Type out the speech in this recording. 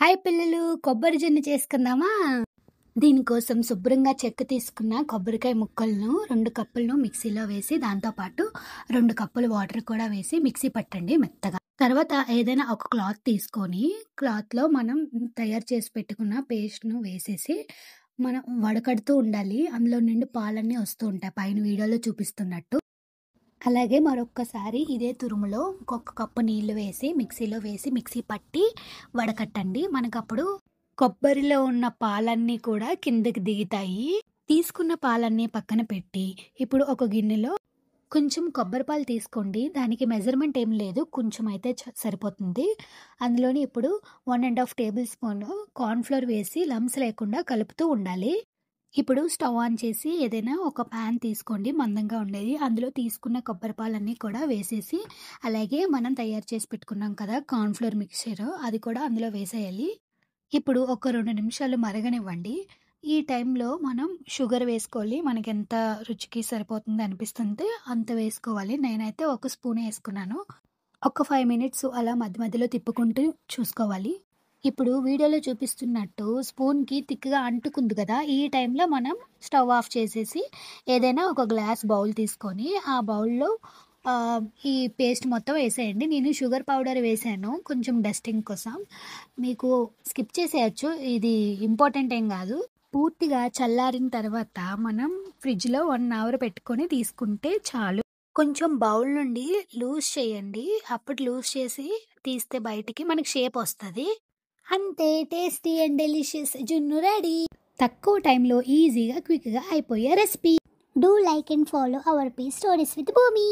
Hi పిల్లలు, కొబ్బరి జున్ను చేసుకుందామా? దీనికోసం శుభ్రంగా చెక్కు తీసుకున్న కొబ్బరికాయ ముక్కలను 2 కప్పులను మిక్సీలో వేసి దాంతో పాటు 2 కప్పులు వాటర్ కూడా వేసి మిక్సీ పట్టండి మెత్తగా. తర్వాత ఏదైనా ఒక క్లాత్ తీసుకొని క్లాత్‌లో మనం తయారు చేసి పెట్టుకున్న పేస్ట్‌ను వేసేసి మనం వడకడుతూ ఉండాలి. అందులో నుండి పాలన్నీ వస్తూ ఉంటాయి పైన వీడియోలో చూపిస్తున్నట్టు. అలాగే మరొక్కసారి ఇదే తురుములో ఇంకొక కప్పు నీళ్లు వేసి మిక్సీలో వేసి మిక్సీ పట్టి వడకట్టండి. మనకప్పుడు కొబ్బరిలో ఉన్న పాలన్నీ కూడా కిందకి దిగుతాయి. తీసుకున్న పాలన్నీ పక్కన పెట్టి ఇప్పుడు ఒక గిన్నెలో కొంచెం కొబ్బరి పాలు తీసుకోండి. దానికి మెజర్మెంట్ ఏం లేదు, కొంచెం అయితే సరిపోతుంది. అందులోని ఇప్పుడు 1½ టేబుల్ స్పూన్ కార్న్‌ఫ్లోర్ వేసి లంప్స్ లేకుండా కలుపుతూ ఉండాలి. ఇప్పుడు స్టవ్ ఆన్ చేసి ఏదైనా ఒక పాన్ తీసుకోండి మందంగా ఉండేది. అందులో తీసుకున్న కొబ్బరి పాలన్నీ కూడా వేసేసి, అలాగే మనం తయారు చేసి పెట్టుకున్నాం కదా కార్న్‌ఫ్లోర్ మిక్స్చర్, అది కూడా అందులో వేసేయాలి. ఇప్పుడు ఒక 2 నిమిషాలు మరగనివ్వండి. ఈ టైంలో మనం షుగర్ వేసుకోవాలి. మనకెంత రుచికి సరిపోతుంది అనిపిస్తుంటే అంత వేసుకోవాలి. నేనైతే ఒక స్పూనే ఏసుకున్నాను. ఒక 5 మినిట్స్ అలా మధ్య మధ్యలో తిప్పుకుంటూ చూసుకోవాలి. ఇప్పుడు వీడియోలో చూపిస్తున్నట్టు స్పూన్‌కి థిక్‌గా అంటుకుంది కదా! ఈ టైంలో మనం స్టవ్ ఆఫ్ చేసేసి ఏదైనా ఒక గ్లాస్ బౌల్ తీసుకొని ఆ బౌల్‌లో ఆహ్, ఈ పేస్ట్ మొత్తం వేసేయండి. నేను షుగర్ పౌడర్ వేసాను కొంచెం డస్టింగ్ కోసం. మీకు స్కిప్ చేసేయొచ్చు. ఇది ఇంపార్టెంట్ ఏం గాదు. పూర్తిగా చల్లారిన తర్వాత మనం ఫ్రిడ్జ్‌లో 1 అవర్ పెట్టుకొని తీసుకుంటే చాలు. కొంచెం బౌల్ నుండి లూజ్ చేయండి. అప్పుడు లూజ్ చేసి తీస్తే బయటికి మనకి షేప్ వస్తది. అంతే, టేస్టీ అండ్ డెలిషియస్ జున్ను రెడీ. తక్కువ టైంలో ఈజీగా, క్విక్‌గా అయిపోయే recipe. Do like and follow our page Stories with Bhumi.